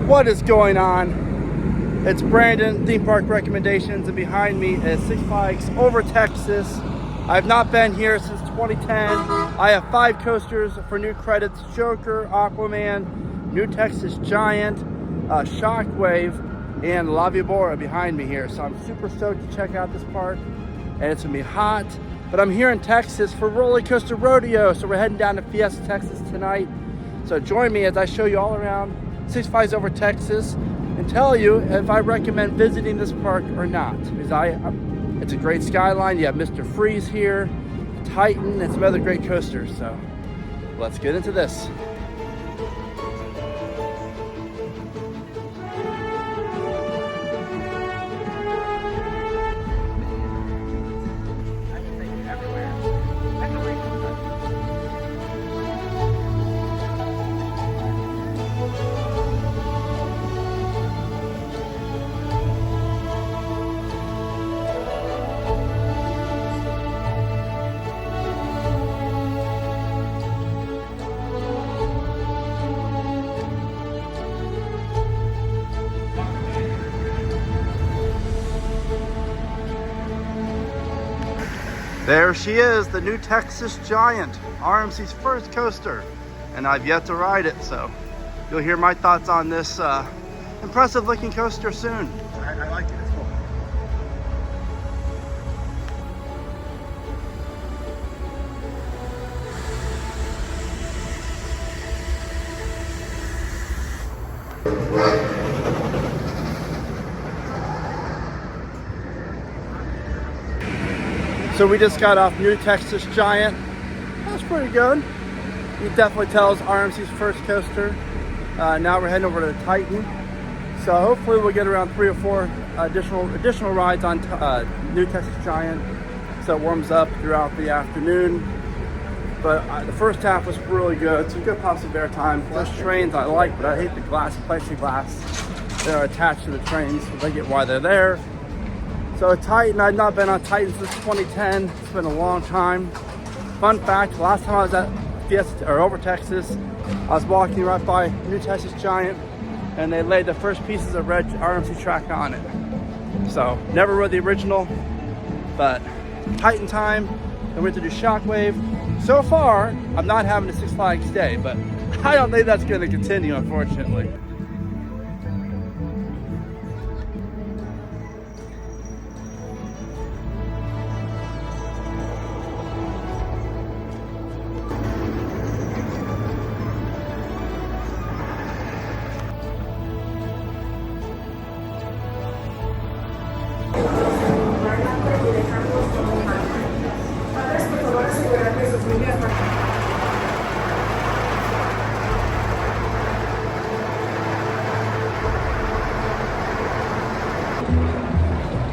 What is going on? It's Brandon, Theme Park Recommendations, and behind me is Six Flags Over Texas. I've not been here since 2010. I have 5 coasters for new credits: Joker, Aquaman, New Texas Giant, Shockwave, and La Vibora behind me here. So I'm super stoked to check out this park, and it's gonna be hot. But I'm here in Texas for Roller Coaster Rodeo, so we're heading down to Fiesta, Texas tonight. So join me as I show you all around Six Flags Over Texas and tell you if I recommend visiting this park or not. Because it's a great skyline. You have Mr. Freeze here, Titan, and some other great coasters. So let's get into this. There she is, the New Texas Giant, RMC's first coaster, and I've yet to ride it, so you'll hear my thoughts on this impressive looking coaster soon. I like it, it's cool. So we just got off New Texas Giant. That's pretty good. You can definitely tell it's RMC's first coaster. Now we're heading over to the Titan. So hopefully we'll get around 3 or 4 additional rides on New Texas Giant. So it warms up throughout the afternoon. But the first half was really good. Some good Possum Bear time. Those trains I like, but I hate the plexiglass that are attached to the trains. So I get why they're there. So Titan, I've not been on Titan since 2010. It's been a long time. Fun fact, last time I was at Fiesta or Over Texas, I was walking right by New Texas Giant and they laid the first pieces of red RMC track on it. So never rode the original, but Titan time, then we went to do Shockwave. So far, I'm not having a Six Flags day, but I don't think that's gonna continue, unfortunately.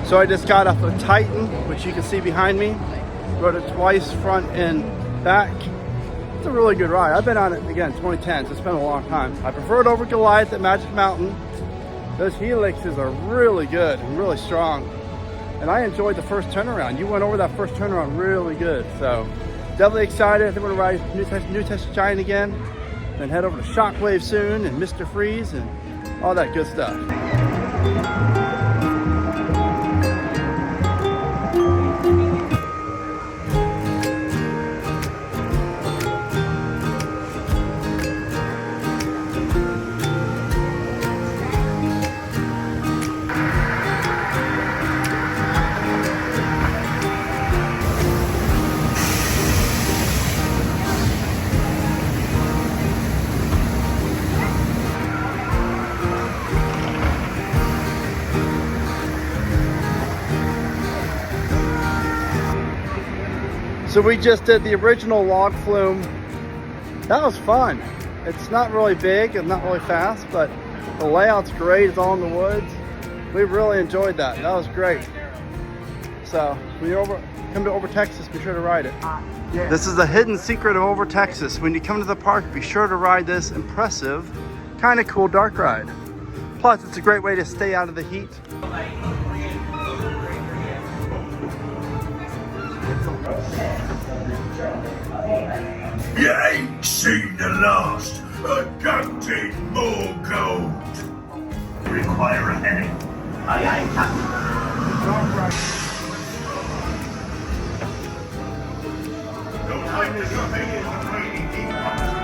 So I just got off of Titan, which you can see behind me. Rode it twice, front and back. It's a really good ride. I've been on it, again, 2010, so it's been a long time. I prefer it over Goliath at Magic Mountain. Those helixes are really good and really strong. And I enjoyed the first turnaround. You went over that first turnaround really good. So definitely excited. I think we're gonna ride New Texas Giant again. Then head over to Shockwave soon and Mr. Freeze and all that good stuff. So we just did the original log flume. That was fun. It's not really big and not really fast, but the layout's great. It's all in the woods. We really enjoyed that. That was great. So when you're come to Over Texas, be sure to ride it. This is the hidden secret of Over Texas. When you come to the park, be sure to ride this impressive, kind of cool dark ride. Plus, it's a great way to stay out of the heat. You ain't seen the last. I got it more gold. require a heading. Aye, aye, Captain. No time to jump in the training deep officers.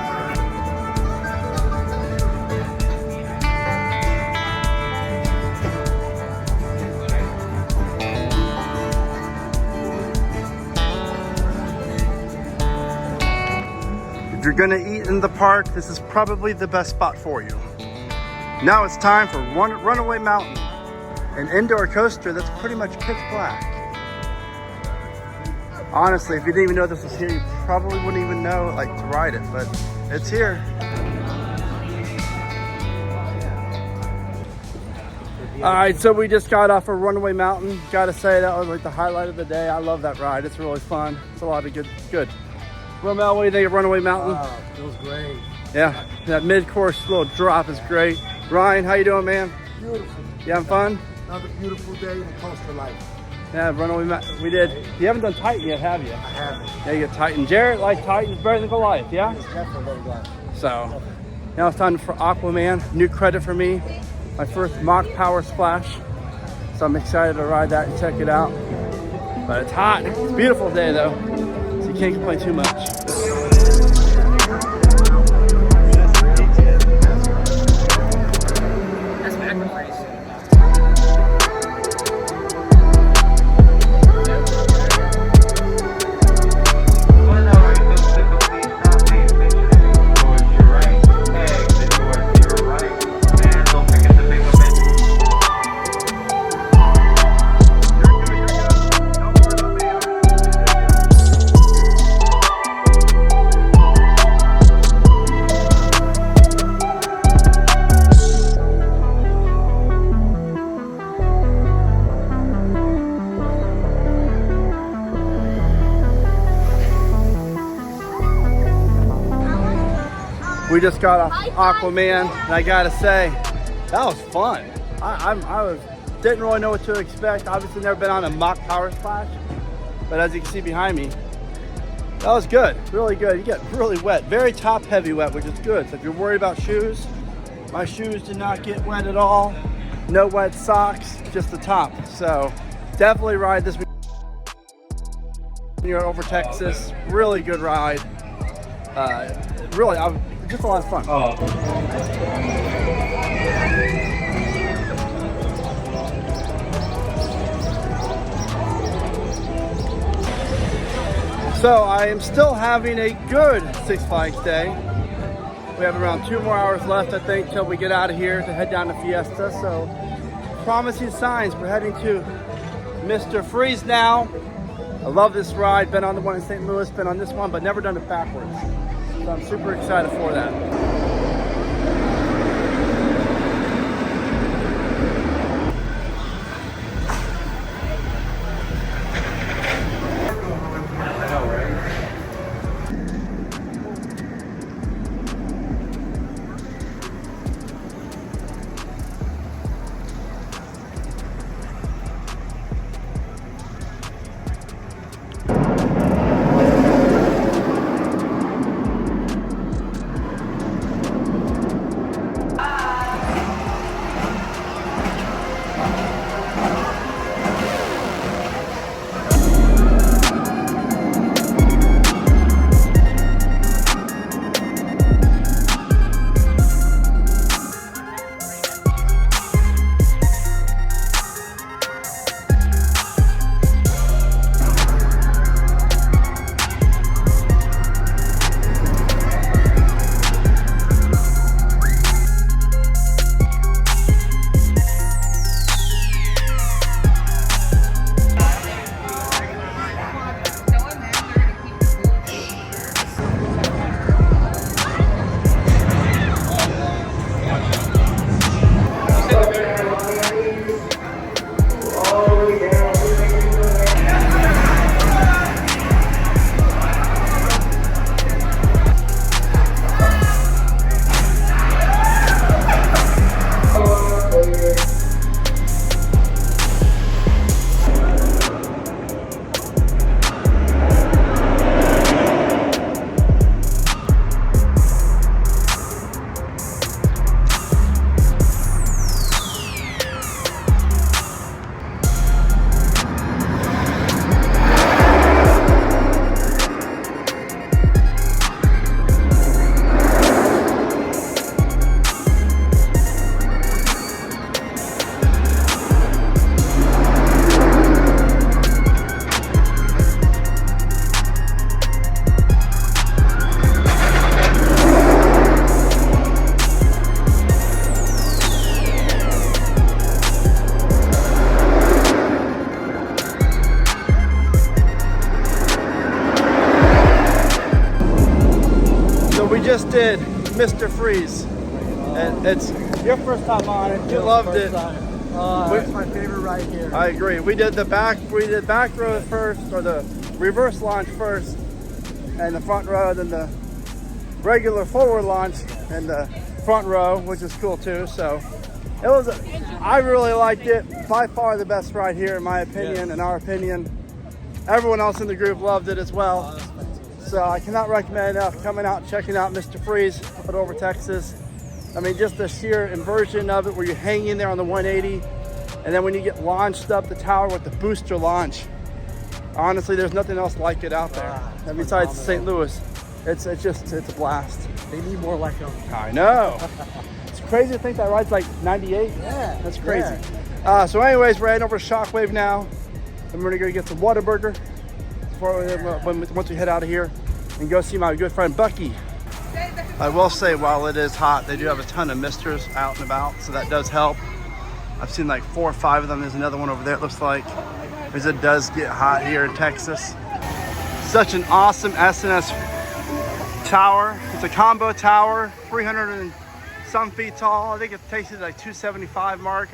If you're gonna eat in the park, this is probably the best spot for you. Now it's time for Runaway Mountain, an indoor coaster that's pretty much pitch black. Honestly, if you didn't even know this was here, you probably wouldn't even know like to ride it, but it's here. All right, so we just got off of Runaway Mountain. Gotta say, that was like the highlight of the day. I love that ride. It's really fun. It's a lot of good. Romel, what do you think of Runaway Mountain? It was great. Yeah, that mid-course little drop is great. Ryan, how you doing, man? Beautiful. You having fun? Another beautiful day in the coastal life. Yeah, Runaway Mountain. We did. You haven't done Titan yet, have you? I haven't. Yeah, you got Titan. Jarrett like Titan's better than Goliath, yeah? It's definitely very good. So, now it's time for Aquaman. New credit for me. My first mock power splash. So I'm excited to ride that and check it out. But it's hot. It's a beautiful day though. So you can't complain too much. We just got off Aquaman, and I gotta say, that was fun. Didn't really know what to expect. Obviously never been on a mock power splash, but as you can see behind me, that was good, really good. You get really wet, very top heavy wet, which is good. So if you're worried about shoes, my shoes did not get wet at all. No wet socks, just the top. So definitely ride this when you're over Texas. Really good ride. Just a lot of fun. So I am still having a good Six Flags day. We have around 2 more hours left, I think, till we get out of here to head down to Fiesta. So promising signs. We're heading to Mr. Freeze now. I love this ride. Been on the one in St. Louis, been on this one, but never done it backwards. So I'm super excited for that. Mr. Freeze. And it's your first time on it. You loved it. It's my favorite ride here. I agree. We did back row first, or the reverse launch first, and the front row, then the regular forward launch and the front row, which is cool too. So it was, I really liked it. By far the best ride here, in my opinion, in our opinion. Everyone else in the group loved it as well. So I cannot recommend enough coming out and checking out Mr. Freeze up at Over Texas. I mean, just the sheer inversion of it, where you hang in there on the 180, and then when you get launched up the tower with the booster launch, honestly, there's nothing else like it out there. And besides St. Louis, it's a blast. They need more like them. I know. It's crazy to think that ride's like 98. Yeah. That's crazy. Yeah. So anyways, we're heading over to Shockwave now. And we're gonna go get some Whataburger once we head out of here and go see my good friend Bucky. I will say, while it is hot, they do have a ton of misters out and about, so that does help. I've seen like 4 or 5 of them. There's another one over there, it looks like, because it does get hot here in Texas. Such an awesome SNS tower. It's a combo tower, 300 and some feet tall. I think it takes it like 275 mark.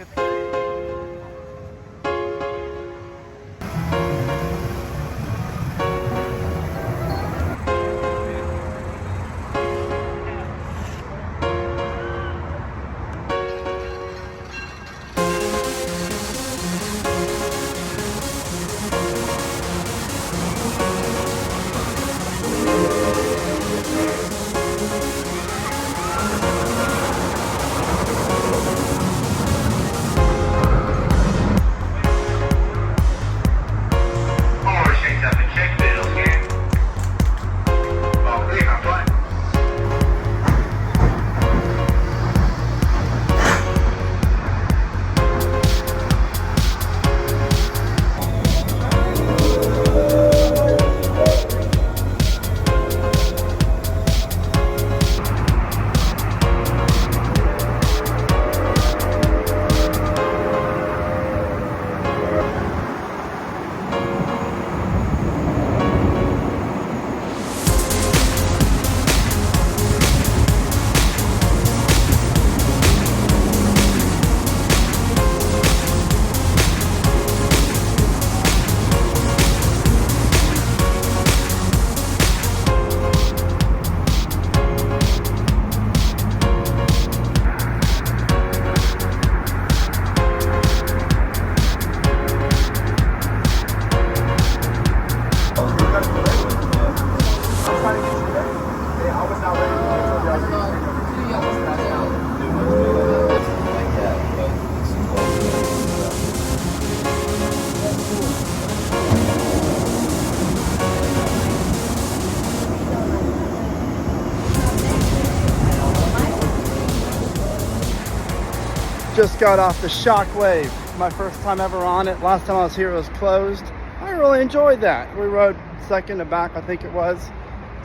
Just got off the Shockwave. My first time ever on it. Last time I was here it was closed. I really enjoyed that. We rode second to back, I think it was.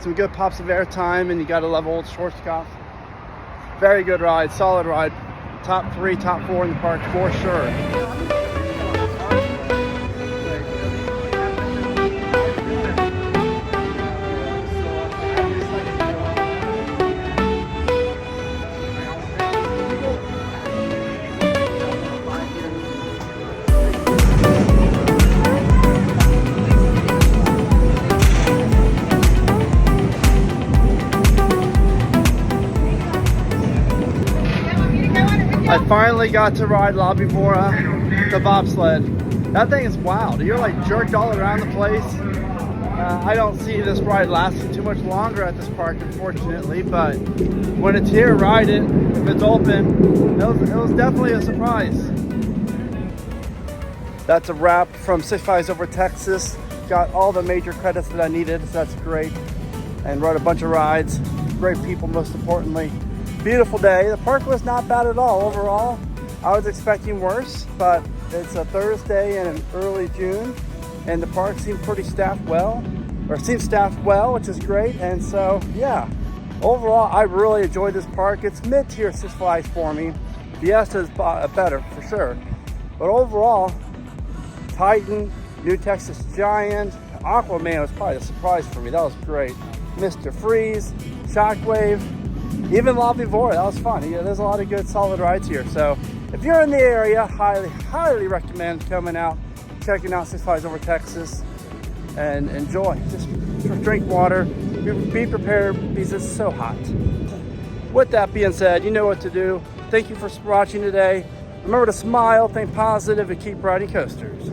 Some good pops of air time, and you gotta love old Schwarzkopf. Very good ride, solid ride. Top 3, top 4 in the park for sure. I finally got to ride La Vibora, the bobsled. That thing is wild. You're like jerked all around the place. I don't see this ride lasting too much longer at this park, unfortunately, but when it's here, ride it. If it's open, it was definitely a surprise. That's a wrap from Six Flags Over Texas. Got all the major credits that I needed, so that's great. And rode a bunch of rides. Great people, most importantly. Beautiful day. The park was not bad at all overall. I was expecting worse, but it's a Thursday in early June, and the park seemed pretty staffed well, which is great. And so, yeah, overall, I really enjoyed this park. It's mid-tier Six Flags for me. Fiesta is better for sure, but overall, Titan, New Texas Giant, Aquaman was probably a surprise for me. That was great. Mr. Freeze, Shockwave. Even La Vibora, that was fun. Yeah, there's a lot of good solid rides here. So if you're in the area, highly recommend coming out, checking out Six Flags Over Texas, and enjoy. Just drink water, be prepared because it's so hot. With that being said, you know what to do. Thank you for watching today. Remember to smile, think positive, and keep riding coasters.